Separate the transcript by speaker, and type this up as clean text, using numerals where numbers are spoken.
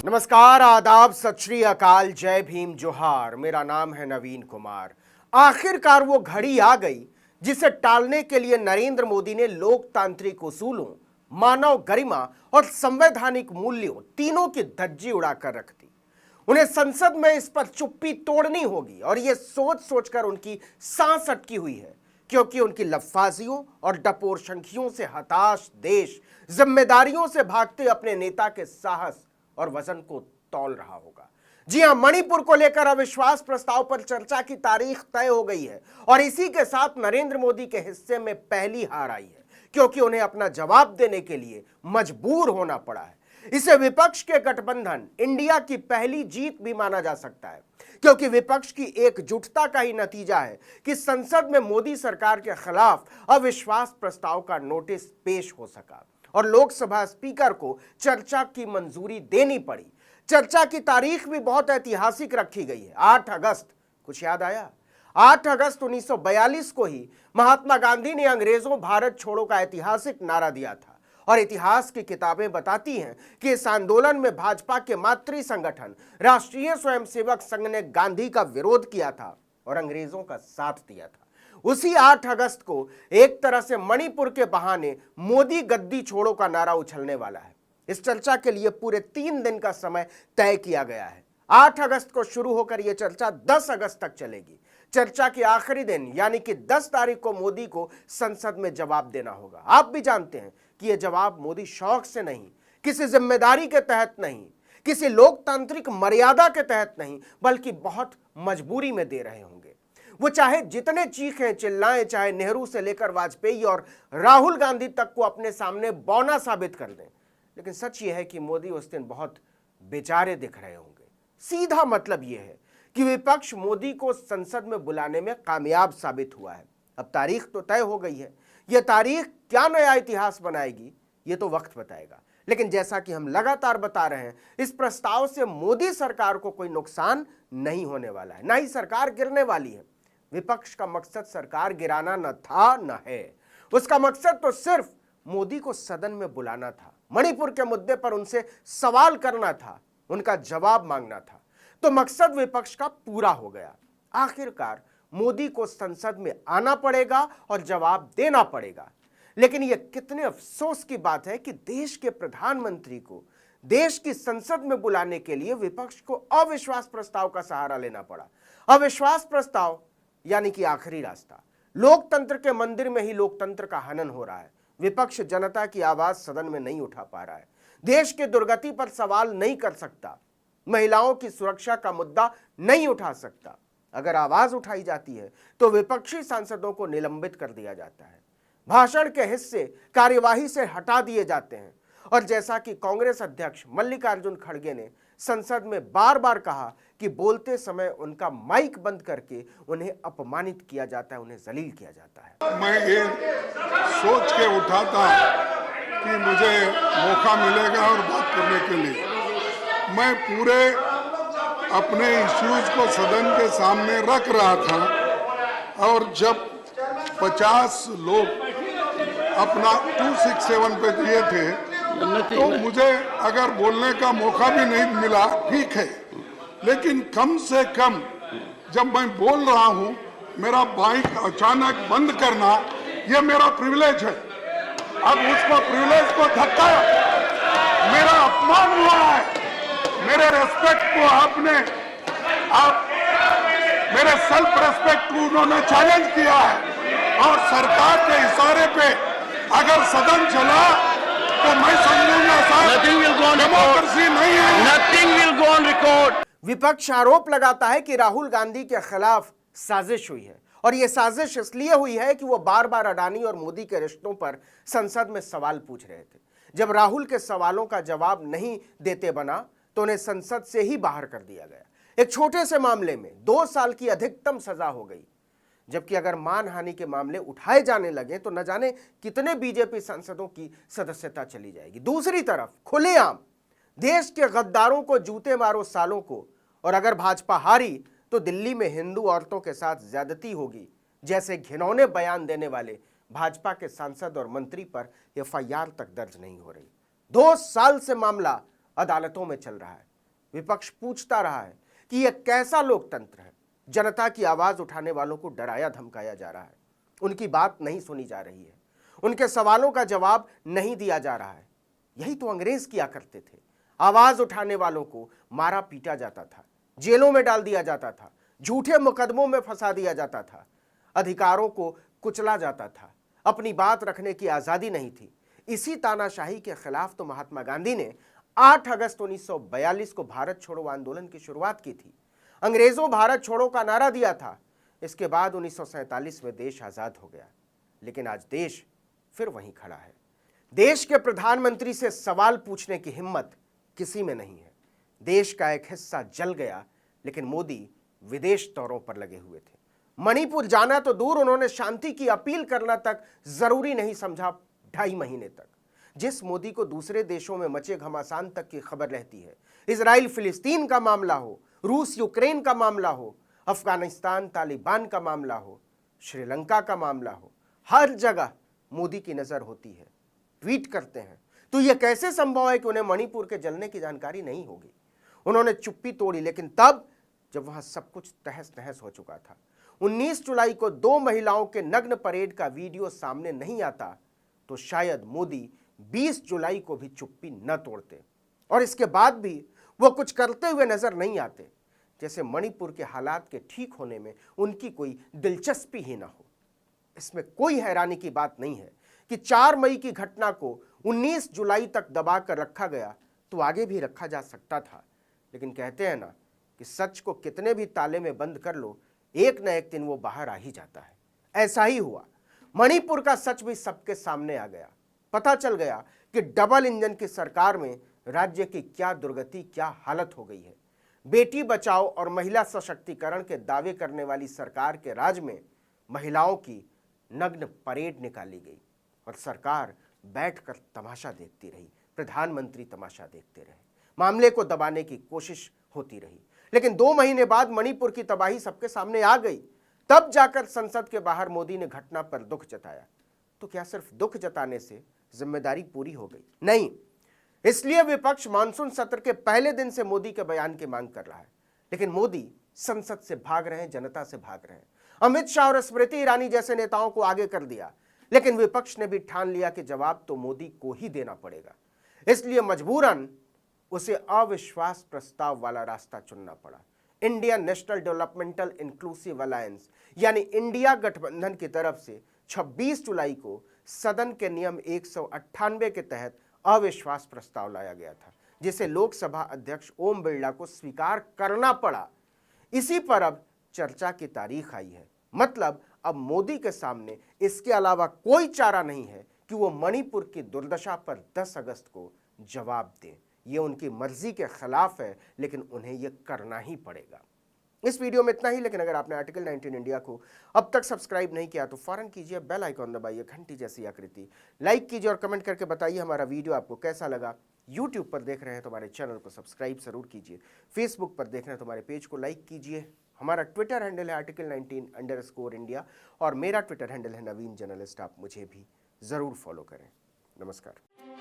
Speaker 1: नमस्कार, आदाब, सत श्री अकाल, जय भीम, जोहार। मेरा नाम है नवीन कुमार। आखिरकार वो घड़ी आ गई जिसे टालने के लिए नरेंद्र मोदी ने लोकतांत्रिक उसूलों, मानव गरिमा और संवैधानिक मूल्यों तीनों की धज्जी उड़ाकर रख दी। उन्हें संसद में इस पर चुप्पी तोड़नी होगी और यह सोच सोचकर उनकी सांस अटकी हुई है, क्योंकि उनकी लफ्फाजियों और डपोर शंखियों से हताश देश जिम्मेदारियों से भागते अपने नेता के साहस और वजन को तौल रहा होगा। जी हां, मणिपुर को लेकर अविश्वास प्रस्ताव पर चर्चा की तारीख तय हो गई है और इसी के साथ नरेंद्र मोदी के हिस्से में पहली हार आई है, क्योंकि उन्हें अपना जवाब देने के लिए मजबूर होना पड़ा है। इसे विपक्ष के गठबंधन इंडिया की पहली जीत भी माना जा सकता है, क्योंकि विपक्ष की एकजुटता का ही नतीजा है कि संसद में मोदी सरकार के खिलाफ अविश्वास प्रस्ताव का नोटिस पेश हो सका और लोकसभा स्पीकर को चर्चा की मंजूरी देनी पड़ी। चर्चा की तारीख भी बहुत ऐतिहासिक रखी गई है, 8 अगस्त। कुछ याद आया? 8 अगस्त 1942 को ही महात्मा गांधी ने अंग्रेजों भारत छोड़ो का ऐतिहासिक नारा दिया था और इतिहास की किताबें बताती हैं कि इस आंदोलन में भाजपा के मातृ संगठन राष्ट्रीय स्वयंसेवक संघ ने गांधी का विरोध किया था और अंग्रेजों का साथ दिया था। उसी 8 अगस्त को एक तरह से मणिपुर के बहाने मोदी गद्दी छोड़ो का नारा उछलने वाला है। इस चर्चा के लिए पूरे 3 दिन का समय तय किया गया है। 8 अगस्त को शुरू होकर यह चर्चा 10 अगस्त तक चलेगी। चर्चा के आखिरी दिन यानी कि 10 तारीख को मोदी को संसद में जवाब देना होगा। आप भी जानते हैं कि यह जवाब मोदी शौक से नहीं, किसी जिम्मेदारी के तहत नहीं, किसी लोकतांत्रिक मर्यादा के तहत नहीं, बल्कि बहुत मजबूरी में दे रहे होंगे। वो चाहे जितने चीखें चिल्लाएं, चाहे नेहरू से लेकर वाजपेयी और राहुल गांधी तक को अपने सामने बौना साबित कर दें, लेकिन सच ये है कि मोदी उस दिन बहुत बेचारे दिख रहे होंगे। सीधा मतलब यह है कि विपक्ष मोदी को संसद में बुलाने में कामयाब साबित हुआ है। अब तारीख तो तय हो गई है। यह तारीख क्या नया इतिहास बनाएगी, ये तो वक्त बताएगा। लेकिन जैसा कि हम लगातार बता रहे हैं, इस प्रस्ताव से मोदी सरकार को कोई नुकसान नहीं होने वाला है, ना ही सरकार गिरने वाली है। विपक्ष का मकसद सरकार गिराना न था न है। उसका मकसद तो सिर्फ मोदी को सदन में बुलाना था, मणिपुर के मुद्दे पर उनसे सवाल करना था, उनका जवाब मांगना था। तो मकसद विपक्ष का पूरा हो गया। आखिरकार मोदी को संसद में आना पड़ेगा और जवाब देना पड़ेगा। लेकिन यह कितने अफसोस की बात है कि देश के प्रधानमंत्री को देश की संसद में बुलाने के लिए विपक्ष को अविश्वास प्रस्ताव का सहारा लेना पड़ा। अविश्वास प्रस्ताव यानी कि आखिरी रास्ता। लोकतंत्र के मंदिर में ही लोकतंत्र का हनन हो रहा है। विपक्ष जनता की आवाज सदन में नहीं उठा पा रहा है, देश की दुर्गति पर सवाल नहीं कर सकता, महिलाओं की सुरक्षा का मुद्दा नहीं उठा सकता। अगर आवाज उठाई जाती है तो विपक्षी सांसदों को निलंबित कर दिया जाता है, भाषण के हिस्से कार्यवाही से हटा दिए जाते हैं और जैसा कि कांग्रेस अध्यक्ष मल्लिकार्जुन खड़गे ने संसद में बार बार कहा कि बोलते समय उनका माइक बंद करके उन्हें अपमानित किया जाता है, उन्हें जलील किया जाता है।
Speaker 2: मैं ये सोच के उठा था कि मुझे मौका मिलेगा और बात करने के लिए। मैं पूरे अपने इश्यूज को सदन के सामने रख रहा था और जब 50 लोग अपना 267 पे दिए थे तो मुझे अगर बोलने का मौका भी नहीं मिला, ठीक है, लेकिन कम से कम जब मैं बोल रहा हूं मेरा माइक अचानक बंद करना यह मेरा प्रिविलेज है। अब उसको प्रिविलेज को धक्का, मेरा अपमान हुआ है, मेरे रेस्पेक्ट को आप मेरे सेल्फ रेस्पेक्ट को उन्होंने चैलेंज किया है और सरकार के इशारे पे अगर सदन चला तो मैं समझूंगा डेमोक्रेसी नहीं है।
Speaker 3: Nothing will go on record.
Speaker 1: विपक्ष आरोप लगाता है कि राहुल गांधी के खिलाफ साजिश हुई है और यह साजिश इसलिए हुई है कि वो बार बार अडानी और मोदी के रिश्तों पर संसद में सवाल पूछ रहे थे। जब राहुल के सवालों का जवाब नहीं देते बना तो उन्हें संसद से ही बाहर कर दिया गया। एक छोटे से मामले में 2 साल की अधिकतम सजा हो गई, जबकि अगर मानहानि के मामले उठाए जाने लगे तो न जाने कितने बीजेपी सांसदों की सदस्यता चली जाएगी। दूसरी तरफ खुलेआम देश के गद्दारों को जूते मारो सालों को, और अगर भाजपा हारी तो दिल्ली में हिंदू औरतों के साथ ज्यादती होगी जैसे घिनौने बयान देने वाले भाजपा के सांसद और मंत्री पर एफआईआर तक दर्ज नहीं हो रही। 2 साल से मामला अदालतों में चल रहा है। विपक्ष पूछता रहा है कि यह कैसा लोकतंत्र है। जनता की आवाज उठाने वालों को डराया धमकाया जा रहा है, उनकी बात नहीं सुनी जा रही है, उनके सवालों का जवाब नहीं दिया जा रहा है। यही तो अंग्रेज किया करते थे। आवाज उठाने वालों को मारा पीटा जाता था, जेलों में डाल दिया जाता था, झूठे मुकदमों में फंसा दिया जाता था, अधिकारों को कुचला जाता था, अपनी बात रखने की आजादी नहीं थी। इसी तानाशाही के खिलाफ तो महात्मा गांधी ने 8 अगस्त 1942 को भारत छोड़ो आंदोलन की शुरुआत की थी। अंग्रेजों भारत छोड़ो का नारा दिया था। इसके बाद 1947 में देश आजाद हो गया, लेकिन आज देश फिर वहीं खड़ा है। देश के प्रधानमंत्री से सवाल पूछने की हिम्मत किसी में नहीं है। देश का एक हिस्सा जल गया, लेकिन मोदी विदेश दौरों पर लगे हुए थे। मणिपुर जाना तो दूर, उन्होंने शांति की अपील करना तक जरूरी नहीं समझा। 2.5 महीने तक जिस मोदी को दूसरे देशों में मचे घमासान तक की खबर रहती है, इजराइल फिलिस्तीन का मामला हो, रूस यूक्रेन का मामला हो, अफगानिस्तान तालिबान का मामला हो, श्रीलंका का मामला हो, हर जगह मोदी की नजर होती है। ट्वीट करते हैं, तो यह कैसे संभव है कि उन्हें मणिपुर के जलने की जानकारी नहीं होगी। उन्होंने चुप्पी तोड़ी, लेकिन तब जब वहां सब कुछ तहस नहस हो चुका था। 19 जुलाई को 2 महिलाओं के नग्न परेड का वीडियो सामने नहीं आता तो शायद मोदी 20 जुलाई को भी चुप्पी न तोड़ते, और इसके बाद भी वो कुछ करते हुए नजर नहीं आते, जैसे मणिपुर के हालात के ठीक होने में उनकी कोई दिलचस्पी ही ना हो। इसमें कोई हैरानी की बात नहीं है कि 4 मई की घटना को 19 जुलाई तक दबा कर रखा गया, तो आगे भी रखा जा सकता था। लेकिन कहते हैं ना कि सच को कितने भी ताले में बंद कर लो, एक न एक दिन वो बाहर आ ही जाता है। ऐसा ही हुआ। मणिपुर का सच भी सबके सामने आ गया। पता चल गया कि डबल इंजन की सरकार में राज्य की क्या दुर्गति, क्या हालत हो गई है। बेटी बचाओ और महिला सशक्तिकरण के दावे करने वाली सरकार के राज में महिलाओं की नग्न परेड निकाली गई और सरकार बैठकर तमाशा देखती रही, प्रधानमंत्री तमाशा देखते रहे, मामले को दबाने की कोशिश होती रही। लेकिन 2 महीने बाद मणिपुर की तबाही सबके सामने आ गई। तब जाकर संसद के बाहर मोदी ने घटना पर दुख जताया। तो क्या सिर्फ दुख जताने से जिम्मेदारी पूरी हो गई? नहीं। इसलिए विपक्ष मानसून सत्र के पहले दिन से मोदी के बयान की मांग कर रहा है, लेकिन मोदी संसद से भाग रहे हैं, जनता से भाग रहे हैं। अमित शाह और स्मृति ईरानी जैसे नेताओं को आगे कर दिया, लेकिन विपक्ष ने भी ठान लिया कि जवाब तो मोदी को ही देना पड़ेगा। इसलिए मजबूरन उसे अविश्वास प्रस्ताव वाला रास्ता चुनना पड़ा। Indian national developmental inclusive alliance यानी इंडिया गठबंधन की तरफ से 26 जुलाई को सदन के नियम 198 के तहत अविश्वास प्रस्ताव लाया गया था, जिसे लोकसभा अध्यक्ष ओम बिरला को स्वीकार करना पड़ा। इसी पर अब चर्चा की तारीख आई है। मतलब अब मोदी के सामने इसके अलावा कोई चारा नहीं है कि वो मणिपुर की दुर्दशा पर 10 अगस्त को जवाब दें। ये उनकी मर्जी के खिलाफ है, लेकिन उन्हें ये करना ही पड़ेगा। इस वीडियो में इतना ही, लेकिन अगर आपने आर्टिकल 19 इंडिया को अब तक सब्सक्राइब नहीं किया तो फौरन कीजिए, बेल आइकॉन दबाइए, घंटी जैसी आकृति, लाइक कीजिए और कमेंट करके बताइए हमारा वीडियो आपको कैसा लगा। यूट्यूब पर देख रहे हैं तो हमारे चैनल को सब्सक्राइब जरूर कीजिए। फेसबुक पर देख रहे हैं तो हमारे पेज को लाइक कीजिए। हमारा ट्विटर हैंडल है आर्टिकल 19_इंडिया और मेरा ट्विटर हैंडल है नवीन जर्नलिस्ट। आप मुझे भी ज़रूर फॉलो करें। नमस्कार।